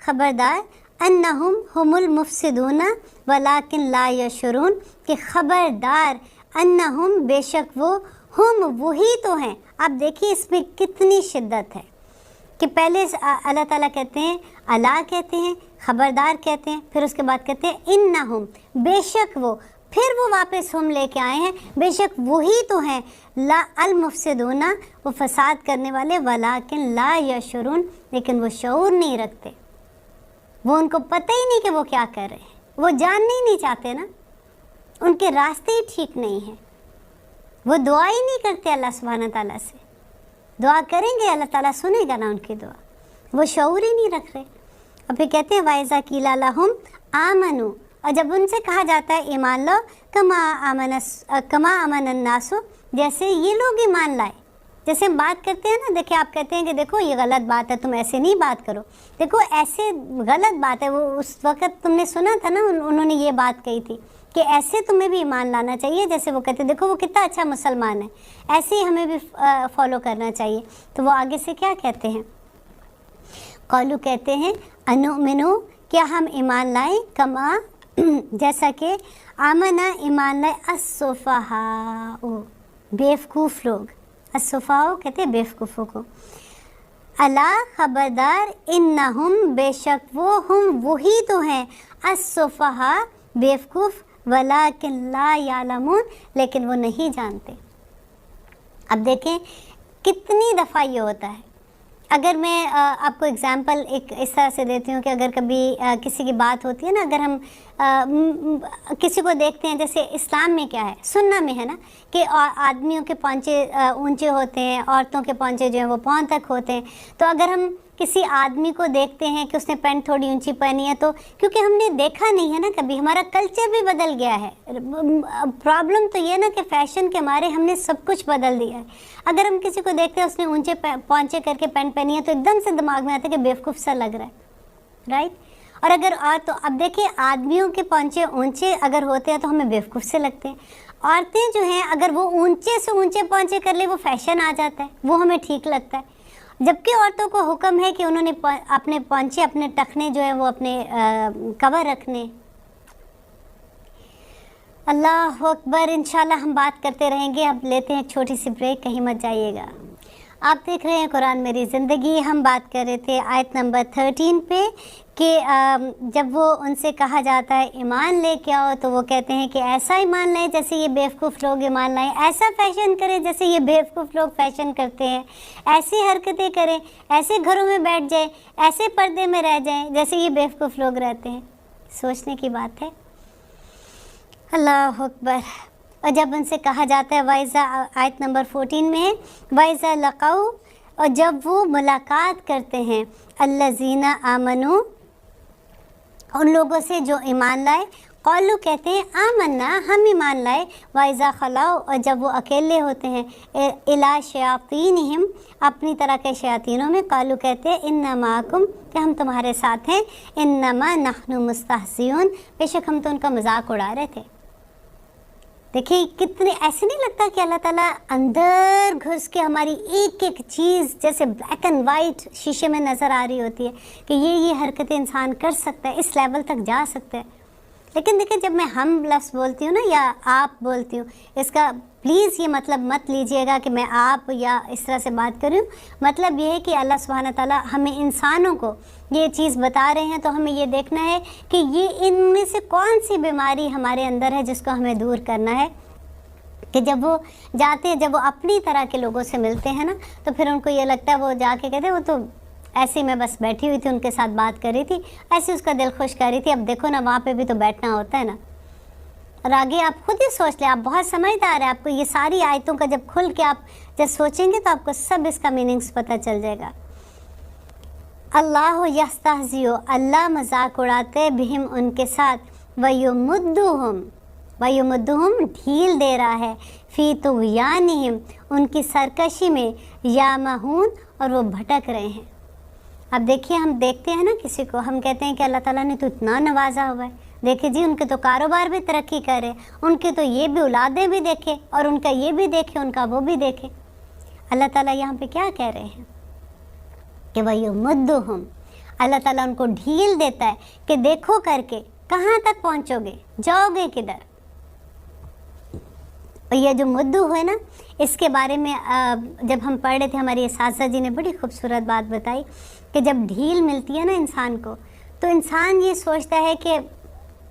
خبردار انہم ہم المفسدون ولکن لا یشعرون، کہ خبردار انہم بے شک وہ، ہم وہی تو ہیں۔ آپ دیکھیے اس میں کتنی شدت ہے کہ پہلے اللہ تعالیٰ کہتے ہیں، اللہ کہتے ہیں، خبردار کہتے ہیں، پھر اس کے بعد کہتے ہیں انہم بے شک وہ، پھر وہ واپس ہم لے کے آئے ہیں، بے شک وہی تو ہیں، لا المفسدون وہ فساد کرنے والے، ولیکن لا یشعرون لیکن وہ شعور نہیں رکھتے، وہ ان کو پتہ ہی نہیں کہ وہ کیا کر رہے ہیں، وہ جاننا ہی نہیں چاہتے نا، ان کے راستے ہی ٹھیک نہیں ہیں، وہ دعا ہی نہیں کرتے اللہ سبحانہ تعالیٰ سے، دعا کریں گے اللہ تعالیٰ سنے گا نا ان کی دعا، وہ شعور ہی نہیں رکھ رہے۔ اور پھر کہتے ہیں وَإِذَا قِيلَ لَهُمْ آمَنُوا، اور جب ان سے کہا جاتا ہے ایمان لو، کما آمن الناس، جیسے یہ لوگ ایمان لائے، جیسے ہم بات کرتے ہیں نا، دیکھیں آپ کہتے ہیں کہ دیکھو یہ غلط بات ہے، تم ایسے نہیں بات کرو، دیکھو ایسے غلط بات ہے، وہ اس وقت تم نے سنا تھا نا انہوں نے یہ بات کہی تھی کہ ایسے تمہیں بھی ایمان لانا چاہیے، جیسے وہ کہتے ہیں دیکھو وہ کتنا اچھا مسلمان ہے، ایسے ہی ہمیں بھی فالو کرنا چاہیے۔ تو وہ آگے سے کیا کہتے ہیں؟ قالو کہتے ہیں انؤمنو، کیا ہم ایمان لائیں، کما جیسا کہ آمنا ایمان لائے السفہاء بیوقوف لوگ، السفہاء کہتے ہیں بیوقوفوں کو، الا خبردار انہم بے شک وہ، ہم وہی تو ہیں، السفہاء بیوقوف، ولیکن لا یعلمون لیکن وہ نہیں جانتے۔ اب دیکھیں کتنی دفعہ یہ ہوتا ہے، اگر میں آپ کو اگزامپل ایک اس طرح سے دیتی ہوں کہ اگر کبھی کسی کی بات ہوتی ہے نا، اگر ہم کسی کو دیکھتے ہیں، جیسے اسلام میں کیا ہے، سننا میں ہے نا کہ آدمیوں کے پونچے اونچے ہوتے ہیں، عورتوں کے پونچے جو ہیں وہ پاؤں تک ہوتے ہیں، تو اگر ہم किसी आदमी को देखते हैं कि उसने पैंट थोड़ी ऊंची पहनी है, तो क्योंकि हमने देखा नहीं है ना कभी, हमारा कल्चर भी बदल गया है। प्रॉब्लम तो ये ना कि फैशन के मारे हमने सब कुछ बदल दिया है। अगर हम किसी को देखते हैं उसने ऊंचे पहुँचे करके पैंट पहनी है तो एकदम से दिमाग में आता है कि बेवकूफ़ सा लग रहा है, राइट। और अगर तो अब देखिए, आदमियों के पहुँचे ऊंचे अगर होते हैं तो हमें बेवकूफ़ से लगते हैं। औरतें जो हैं अगर वो ऊंचे से ऊंचे पहुँचे कर ले, वो फैशन आ जाता है, वो हमें ठीक लगता है। जबकि औरतों को हुक्म है कि उन्होंने अपने पहुँचे, अपने टखने जो है वो अपने कवर रखने। अल्लाह अकबर। इंशाल्लाह हम बात करते रहेंगे। अब लेते हैं एक छोटी सी ब्रेक, कहीं मत जाइएगा। आप देख रहे हैं कुरान मेरी ज़िंदगी। हम बात कर रहे थे आयत नंबर 13 पे कि जब वो उनसे कहा जाता है ईमान लेके आओ, तो वो कहते हैं कि ऐसा ईमान लाएं जैसे ये बेवकूफ़ लोग ईमान लाएं, ऐसा फैशन करें जैसे ये बेवकूफ़ लोग फैशन करते हैं, ऐसी हरकतें करें, ऐसे घरों में बैठ जाएं, ऐसे पर्दे में रह जाएं जैसे ये बेवकूफ़ लोग रहते हैं। सोचने की बात है। अल्लाह अकबर। और जब उनसे कहा जाता है वाइज़ा, आयत नंबर 14 में है, वाइज़ा लक़ाऊ, और जब वो मुलाकात करते हैं अल्लज़ीना आमनू, उन लोगों से जो ईमान लाए, क़ालू कहते हैं आमन्ना, हम ईमान लाए, वाइज़ा ख़लाऊ, और जब वो अकेले होते हैं इला शयातीनिहिम, अपनी तरह के शयातीनों में, क़ालू कहते हैं इन्ना माकुम, कि हम तुम्हारे साथ हैं, इन्नमा नहनु मुस्तहज़िऊन, बेशक हम तो उनका मजाक उड़ा रहे थे। देखिए कितने, ऐसे नहीं लगता कि अल्लाह ताला अंदर घुस के हमारी एक एक चीज़ जैसे ब्लैक एंड वाइट शीशे में नज़र आ रही होती है कि ये हरकतें इंसान कर सकता है, इस लेवल तक जा सकता है। लेकिन देखिए, जब मैं हम लफ्ज़ बोलती हूँ ना या आप बोलती हूँ, इसका प्लीज़ ये मतलब मत लीजिएगा कि मैं आप या इस तरह से बात कर रही हूँ। मतलब ये है कि अल्लाह सुब्हाना ताला हमें इंसानों को ये चीज़ बता रहे हैं, तो हमें ये देखना है कि ये इनमें से कौन सी बीमारी हमारे अंदर है जिसको हमें दूर करना है। कि जब वो जाते हैं, जब वो अपनी तरह के लोगों से मिलते हैं ना, तो फिर उनको ये लगता है, वो जाके कहते हैं वो तो ऐसे मैं बस बैठी हुई थी, उनके साथ बात कर रही थी, ऐसे उसका दिल खुश कर रही थी। अब देखो ना, वहाँ पे भी तो बैठना होता है ना। और आगे आप खुद ही सोच लें, आप बहुत समझदार हैं, आपको ये सारी आयतों का जब खुल के आप जब सोचेंगे तो आपको सब इसका मीनिंग्स पता चल जाएगा। अल्लाह यस्तहज़िउ, अल्लाह मजाक उड़ाते बिहिम, उनके साथ, वयुमुद्दुहुम, ढील दे रहा है, फ़ी तुग़यानिहिम, उनकी सरकशी में, यामहून, और वो भटक रहे हैं। अब देखिए, हम देखते हैं ना किसी को, हम कहते हैं कि अल्लाह ताला ने तो इतना नवाजा हुआ है, देखिए जी उनके तो कारोबार भी तरक्की करे, उनके तो ये भी औलादें भी देखे, और उनका ये भी देखे, उनका वो भी देखे। अल्लाह ताला यहाँ पे क्या कह रहे हैं कि वयुमुद्दुहुम, अल्लाह ताला उनको ढील देता है कि देखो करके कहाँ तक पहुँचोगे, जाओगे किधर। और ये जो मुद्दू है ना, इसके बारे में जब हम पढ़ रहे थे, हमारी इसासा जी ने बड़ी खूबसूरत बात बताई कि जब ढील मिलती है ना इंसान को, तो इंसान ये सोचता है कि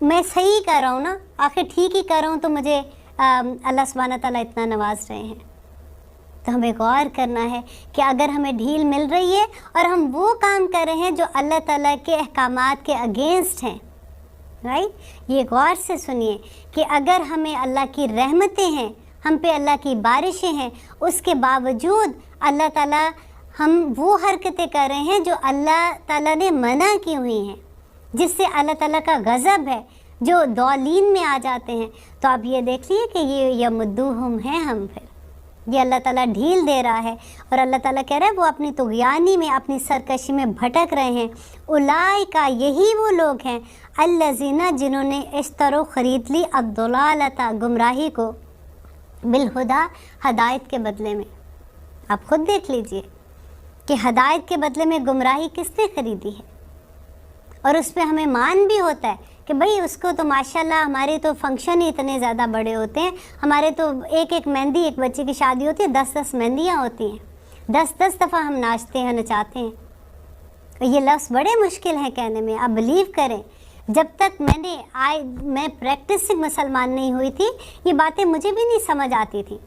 मैं सही कर रहा हूँ ना, आखिर ठीक ही कर रहा हूँ, तो मुझे अल्लाह सुब्हाना ताला इतना नवाज रहे हैं। तो हमें गौर करना है कि अगर हमें ढील मिल रही है और हम वो काम कर रहे हैं जो अल्लाह ताला के अहकामात के अगेंस्ट हैं, राइट, ये गौर से सुनिए कि अगर हमें अल्लाह की रहमतें हैं, हम पे अल्लाह की बारिशें हैं, उसके बावजूद अल्लाह ताला हम वो हरकतें कर रहे हैं जो अल्लाह ताला ने मना की हुई हैं, जिससे अल्लाह ताला का गज़ब है, जो दौलीन में आ जाते हैं। तो आप ये देख लीजिए कि ये यमुद्दुहुम हैं, हम फिर ये अल्लाह ताला ढील दे रहा है, और अल्लाह ताला कह रहा है वो अपनी तुग़यानी में, अपनी सरकशी में भटक रहे हैं। उलाइका, यही वो लोग हैं, अल्लज़ीना, जिन्होंने इश्तरो ख़रीद ली, अद्दलालता, गुमराही को, बिलहुदा, हदायत के बदले में। आप खुद देख लीजिए कि हदायत के बदले में गुमराही किसने ख़रीदी है, और उस पर हमें मान भी होता है कि भाई उसको तो माशाल्लाह, हमारे तो फंक्शन ही इतने ज़्यादा बड़े होते हैं, हमारे तो एक मेहंदी, एक बच्चे की शादी होती है, 10 मेहंदियाँ होती हैं, 10 दफ़ा हम नाचते हैं, नचाते हैं। और ये लफ्ज़ बड़े मुश्किल हैं कहने में। आप बिलीव करें, जब तक मैं प्रैक्टिसिंग मुसलमान नहीं हुई थी, ये बातें मुझे भी नहीं समझ आती थी।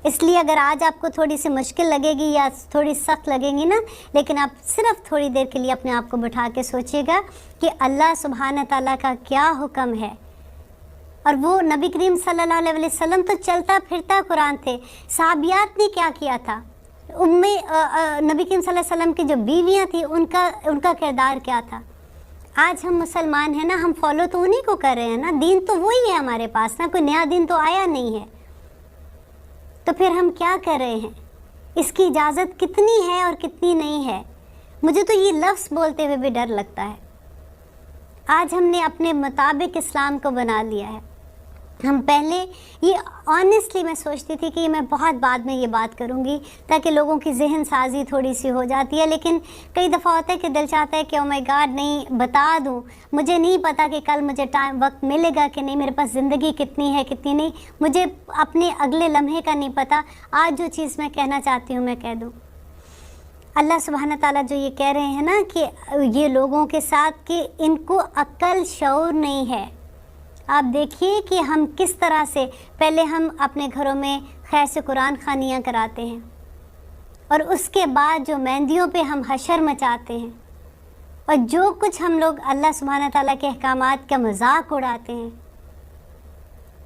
इसलिए अगर आज आपको थोड़ी सी मुश्किल लगेगी या थोड़ी सख्त लगेगी ना, लेकिन आप सिर्फ थोड़ी देर के लिए अपने आप को बिठा के सोचिएगा कि अल्लाह सुब्हाना ताला का क्या हुक्म है। और वो नबी करीम सल्लल्लाहु अलैहि वसल्लम तो चलता फिरता कुरान थे, सहाबियात ने क्या किया था, نبی کریم صلی اللہ علیہ وسلم کی جو بیویاں تھیں ان کا کردار کیا تھا. آج ہم مسلمان ہیں نا, ہم فالو تو انہی کو کر رہے ہیں نا, دین تو وہی ہے ہمارے پاس نا, کوئی نیا دین تو آیا نہیں ہے. تو پھر ہم کیا کر رہے ہیں؟ اس کی اجازت کتنی ہے اور کتنی نہیں ہے؟ مجھے تو یہ لفظ بولتے ہوئے بھی ڈر لگتا ہے. آج ہم نے اپنے مطابق اسلام کو بنا لیا ہے. ہم پہلے یہ آنیسٹلی میں سوچتی تھی کہ میں بہت بعد میں یہ بات کروں گی تاکہ لوگوں کی ذہن سازی تھوڑی سی ہو جاتی ہے, لیکن کئی دفعہ ہوتا ہے کہ دل چاہتا ہے کہ او مائی گاڈ نہیں بتا دوں. مجھے نہیں پتا کہ کل مجھے وقت ملے گا کہ نہیں, میرے پاس زندگی کتنی ہے کتنی نہیں, مجھے اپنے اگلے لمحے کا نہیں پتا. آج جو چیز میں کہنا چاہتی ہوں میں کہہ دوں. اللہ سبحانہ تعالیٰ جو یہ کہہ رہے ہیں نا کہ یہ لوگوں کے ساتھ کہ ان کو عقل شعور نہیں ہے. آپ دیکھیے کہ ہم کس طرح سے پہلے ہم اپنے گھروں میں خیر سے قرآن خوانیاں کراتے ہیں, اور اس کے بعد جو مہندیوں پہ ہم حشر مچاتے ہیں, اور جو کچھ ہم لوگ اللہ سبحانہ تعالیٰ کے احکامات کا مذاق اڑاتے ہیں.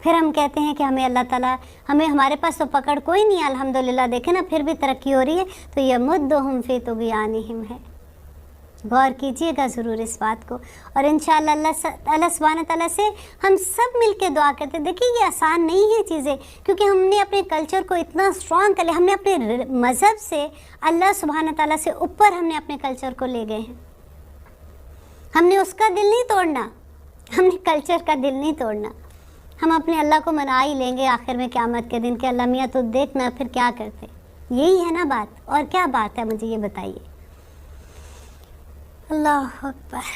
پھر ہم کہتے ہیں کہ ہمیں اللہ تعالیٰ ہمارے پاس تو پکڑ کوئی نہیں ہے الحمدللہ, دیکھیں نا پھر بھی ترقی ہو رہی ہے. تو یمدہم فی طغیانہم ہے. غور کیجئے گا ضرور اس بات کو, اور انشاءاللہ اللہ سبحانہ تعالیٰ سے ہم سب مل کے دعا کرتے ہیں. دیکھیے یہ آسان نہیں ہے چیزیں, کیونکہ ہم نے اپنے کلچر کو اتنا اسٹرانگ کر لیا, ہم نے اپنے مذہب سے اللہ سبحانہ تعالیٰ سے اوپر ہم نے اپنے کلچر کو لے گئے ہیں. ہم نے اس کا دل نہیں توڑنا, ہم نے کلچر کا دل نہیں توڑنا. ہم اپنے اللہ کو منا ہی لیں گے آخر میں قیامت کے دن کہ اللہ میاں تو دیکھنا پھر کیا کرتے. یہی ہے نا بات, اور کیا بات ہے مجھے یہ بتائیے. اللہ اکبر.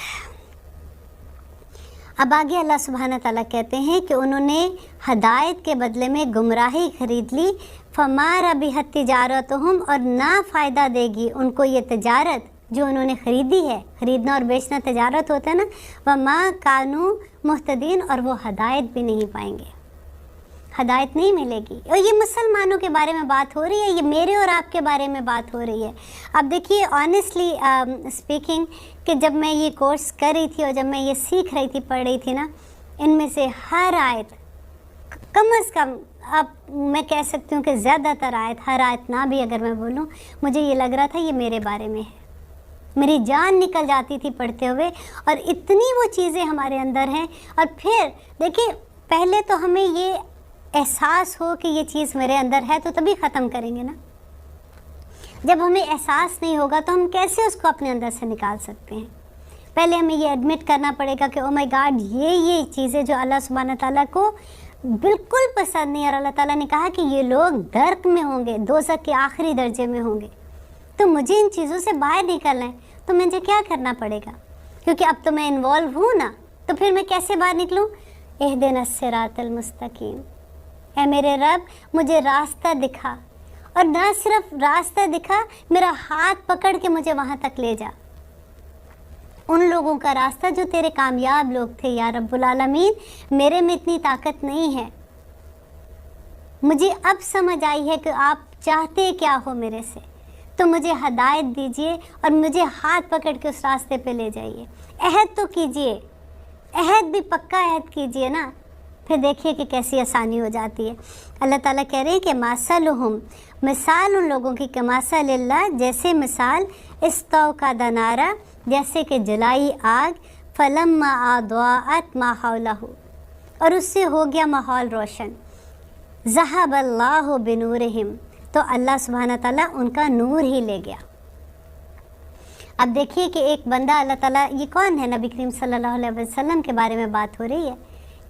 اب آگے اللہ سبحانہ تعالیٰ کہتے ہیں کہ انہوں نے ہدایت کے بدلے میں گمراہی خرید لی. فما ربحت تجارتہم, اور نہ فائدہ دے گی ان کو یہ تجارت جو انہوں نے خریدی ہے. خریدنا اور بیچنا تجارت ہوتا ہے نا. وما کانوا مہتدین, اور وہ ہدایت بھی نہیں پائیں گے, ہدایت نہیں ملے گی. اور یہ مسلمانوں کے بارے میں بات ہو رہی ہے, یہ میرے اور آپ کے بارے میں بات ہو رہی ہے. اب دیکھیے آنیسٹلی اسپیکنگ کہ جب میں یہ کورس کر رہی تھی اور جب میں یہ سیکھ رہی تھی, پڑھ رہی تھی نا, ان میں سے ہر آیت کم از کم اب میں کہہ سکتی ہوں کہ زیادہ تر آیت, ہر آیت نہ بھی اگر میں بولوں, مجھے یہ لگ رہا تھا یہ میرے بارے میں ہے. میری جان نکل جاتی تھی پڑھتے ہوئے, اور اتنی وہ چیزیں ہمارے اندر ہیں. اور پھر دیکھیے پہلے تو ہمیں یہ احساس ہو کہ یہ چیز میرے اندر ہے تو تبھی ختم کریں گے نا. جب ہمیں احساس نہیں ہوگا تو ہم کیسے اس کو اپنے اندر سے نکال سکتے ہیں؟ پہلے ہمیں یہ ایڈمٹ کرنا پڑے گا کہ او مائی گاڈ یہ چیزیں جو اللہ سبحانہ تعالیٰ کو بالکل پسند نہیں, اور اللہ تعالیٰ نے کہا کہ یہ لوگ درک میں ہوں گے, دوزخ کے آخری درجے میں ہوں گے. تو مجھے ان چیزوں سے باہر نکلنا ہے, تو مجھے کیا کرنا پڑے گا؟ کیونکہ اب تو میں انوالو ہوں نا, تو پھر میں کیسے باہر نکلوں؟ اہدنا الصراط المستقیم, اے میرے رب مجھے راستہ دکھا, اور نہ صرف راستہ دکھا, میرا ہاتھ پکڑ کے مجھے وہاں تک لے جا. ان لوگوں کا راستہ جو تیرے کامیاب لوگ تھے یا رب العالمین. میرے میں اتنی طاقت نہیں ہے. مجھے اب سمجھ آئی ہے کہ آپ چاہتے کیا ہو میرے سے, تو مجھے ہدایت دیجئے اور مجھے ہاتھ پکڑ کے اس راستے پہ لے جائیے. عہد تو کیجئے, عہد بھی پکا عہد کیجئے نا, پھر دیکھیے کہ کیسی آسانی ہو جاتی ہے. اللہ تعالیٰ کہہ رہے ہیں کہ مثلہم, مثال ان لوگوں کی کمثل اللہ, جیسے مثال استوقد نارا, جیسے کہ جلائی آگ, فلما اضاءت ما حولہ, اور اس سے ہو گیا ماحول روشن. ذہب اللہ بنورہم, تو اللہ سبحانہ تعالیٰ ان کا نور ہی لے گیا. اب دیکھیے کہ ایک بندہ اللہ تعالیٰ, یہ کون ہے؟ نبی کریم صلی اللہ علیہ وسلم کے بارے میں بات ہو رہی ہے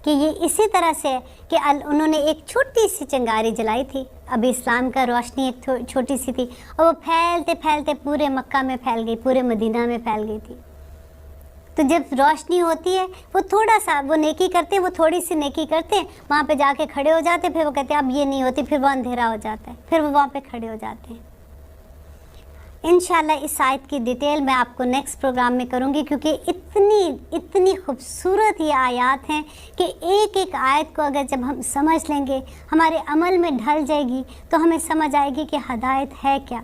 کہ یہ اسی طرح سے کہ انہوں نے ایک چھوٹی سی چنگاری جلائی تھی. ابھی اسلام کا روشنی ایک چھوٹی سی تھی, اور وہ پھیلتے پھیلتے پورے مکہ میں پھیل گئی, پورے مدینہ میں پھیل گئی تھی. تو جب روشنی ہوتی ہے, وہ تھوڑا سا وہ نیکی کرتے ہیں, وہ تھوڑی سی نیکی کرتے ہیں, وہاں پہ جا کے کھڑے ہو جاتے ہیں, پھر وہ کہتے ہیں اب یہ نہیں ہوتی, پھر وہ اندھیرا ہو جاتا ہے, پھر وہ وہاں پہ کھڑے ہو جاتے ہیں. انشاءاللہ اس آیت کی ڈیٹیل میں آپ کو نیکسٹ پروگرام میں کروں گی, کیونکہ اتنی خوبصورت یہ آیات ہیں کہ ایک ایک آیت کو اگر جب ہم سمجھ لیں گے, ہمارے عمل میں ڈھل جائے گی, تو ہمیں سمجھ آئے گی کہ ہدایت ہے کیا.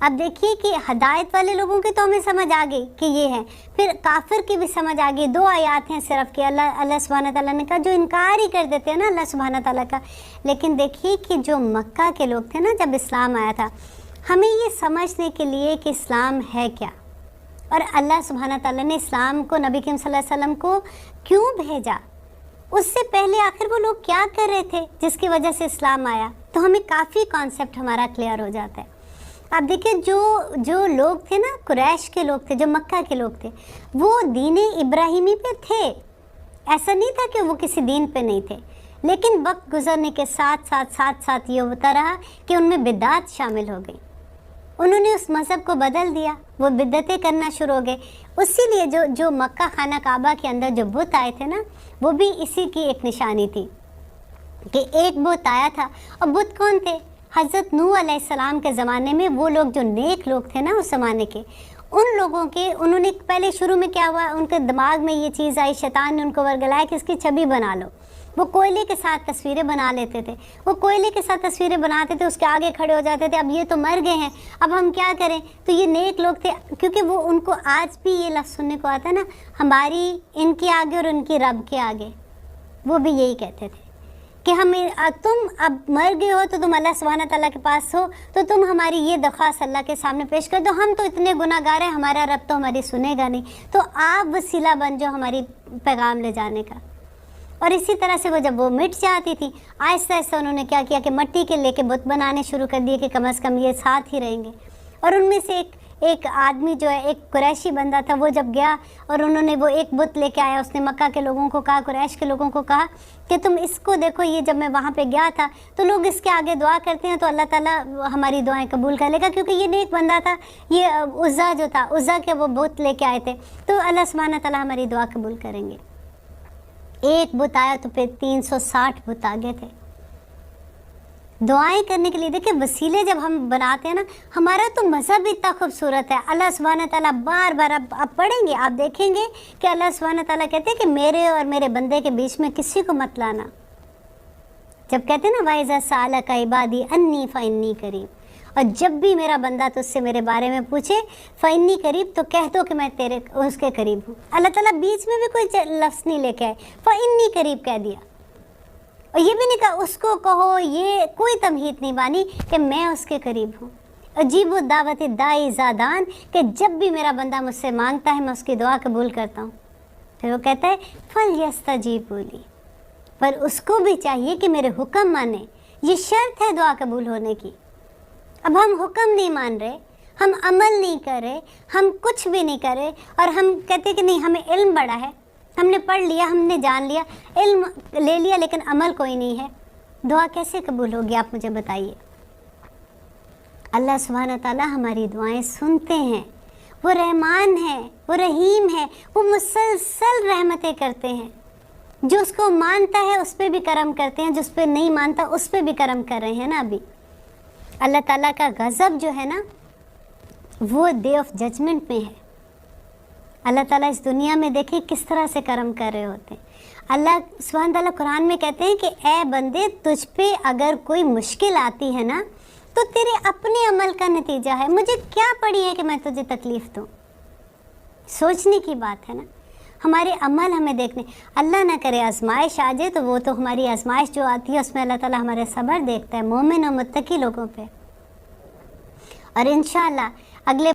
अब देखिए कि हदायत वाले लोगों की तो हमें समझ आ गई कि ये है, फिर काफिर की भी समझ आ गई। 2 आयत हैं सिर्फ कि अल्लाह सुब्हानहू तआला ने कहा, जो इनकार ही कर देते हैं ना अल्लाह सुब्हानहू तआला का। लेकिन देखिए कि जो मक्का के लोग थे ना, जब इस्लाम आया था, हमें ये समझने के लिए कि इस्लाम है क्या और अल्लाह सुब्हानहू तआला ने इस्लाम को नबी करीम सल्लल्लाहु अलैहि वसल्लम को क्यों भेजा, उससे पहले आखिर वो लोग क्या कर रहे थे जिसकी वजह से इस्लाम आया, तो हमें काफ़ी कॉन्सेप्ट हमारा क्लियर हो जाता है। अब देखिए जो लोग थे ना, कुरैश के लोग थे, जो मक्का के लोग थे, वो दीन इब्राहिमी पे थे। ऐसा नहीं था कि वो किसी दीन पे नहीं थे, लेकिन वक्त गुजरने के साथ ये होता रहा कि उनमें बिदात शामिल हो गई। उन्होंने उस मज़हब को बदल दिया, वो बिद्दतें करना शुरू हो गए। इसीलिए जो मक्का खाना काबा के अंदर जो बुत आए थे ना, वो भी इसी की एक निशानी थी कि एक बुत आया था। और बुत कौन थे? हज़रत नूह अलैहिस्सलाम के ज़माने में वो लोग जो नेक लोग थे ना उस ज़माने के, उन लोगों के उन्होंने पहले शुरू में क्या हुआ, उनके दिमाग में ये चीज़ आई, शैतान ने उनको वर्गलाया कि इसकी छवि बना लो। वो कोयले के साथ तस्वीरें बना लेते थे, वो कोयले के साथ तस्वीरें बनाते थे, उसके आगे खड़े हो जाते थे। अब ये तो मर गए हैं, अब हम क्या करें? तो ये नेक लोग थे, क्योंकि वो उनको आज भी ये लफ्ज़ सुनने को आता है ना, हमारी इनके आगे और उनकी रब के आगे। वो भी यही कहते थे कि तुम अब मर गए हो तो तुम अल्लाह सुब्हानहू तआला के पास हो, तो तुम हमारी ये दरख्वास्त अल्लाह के सामने पेश कर दो। हम तो इतने गुनाहगार हैं, हमारा रब तो हमारी सुनेगा नहीं, तो आप वसीला बन जाओ हमारी पैगाम ले जाने का। और इसी तरह से वो जब वो मिट जाती थी, आहिस्ता आहिस्ता उन्होंने क्या किया कि मिट्टी के लेके बुत बनाने शुरू कर दिए कि कम से कम ये साथ ही रहेंगे। और उनमें से एक आदमी जो है, एक कुरैशी बंदा था, वो जब गया और उन्होंने वो एक बुत लेके आया, उसने मक्का के लोगों को कहा, कुरैश के लोगों को कहा कि तुम इसको देखो, ये जब मैं वहाँ पे गया था तो लोग इसके आगे दुआ करते हैं तो अल्लाह ताला हमारी दुआएं कबूल कर लेगा, क्योंकि ये नेक बंदा था। ये उज़्ज़ा जो था, उज़्ज़ा के वो बुत लेके आए थे, तो अल्लाह सुब्हानहू तआला हमारी दुआ कबूल करेंगे। एक बुत आया तो फिर 360 बुत आगे थे दुआएं करने के लिए। देखिए वसीले जब हम बनाते हैं ना, हमारा तो मज़हब इतना खूबसूरत है। अल्लाह सुब्हानहू तआला बार बार अब पढ़ेंगे, आप देखेंगे कि अल्लाह सुब्हानहू तआला कहते हैं कि मेरे और मेरे बंदे के बीच में किसी को मत लाना। जब कहते हैं ना वाइज़ा सालका इबादी अन्नी फ़इन्नी करीब, और जब भी मेरा बंदा तुझसे मेरे बारे में पूछे फ़इन्नी करीब, तो कह दो कि मैं तेरे उसके करीब हूँ। अल्लाह ताला बीच में भी कोई लफ्ज़ नहीं लेके आए, फ़इन्नी करीब कह दिया। और ये भी नहीं कहा उसको कहो, ये कोई तमहीद नहीं बानी कि मैं उसके करीब हूँ। अजीब दावत दाई ज़ादान, कि जब भी मेरा बंदा मुझसे मांगता है मैं उसकी दुआ कबूल करता हूँ। फिर वो कहता है फल यस्तजीबू ली, पर उसको भी चाहिए कि मेरे हुक्म माने। ये शर्त है दुआ कबूल होने की। अब हम हुक्म नहीं मान रहे, हम अमल नहीं कर रहे, हम कुछ भी नहीं कर रहे, और हम कहते कि नहीं हमें इल्म बड़ा है, हमने पढ़ लिया, हमने जान लिया, इल्म ले लिया, लेकिन अमल कोई नहीं है। दुआ कैसे कबूल होगी आप मुझे बताइए। अल्लाह सुब्हानहू तआला हमारी दुआएं सुनते हैं। वो रहमान है, वो रहीम है, वो मुसलसल रहमतें करते हैं। जो उसको मानता है उस पर भी करम करते हैं, जिस पर नहीं मानता उस पर भी करम कर रहे हैं ना। अभी अल्लाह ताला का गज़ब जो है ना, वो डे ऑफ जजमेंट में है। अल्लाह ताला इस दुनिया में देखिए किस तरह से करम कर रहे होते हैं। अल्लाह सुब्हान ताला कुरान में कहते हैं कि ए बंदे, तुझ पे अगर कोई मुश्किल आती है ना, तो तेरे अपने अमल का नतीजा है। मुझे क्या पड़ी है कि मैं तुझे तकलीफ़ दूँ? सोचने की बात है ना। हमारे अमल हमें देखने, अल्लाह ना करे आजमाइश आ जाए, तो वो तो हमारी आजमाइश जो आती है उसमें अल्लाह ताला हमारे सब्र देखता है मोमिन और मुत्तकी लोगों पे। और इंशाअल्लाह अगले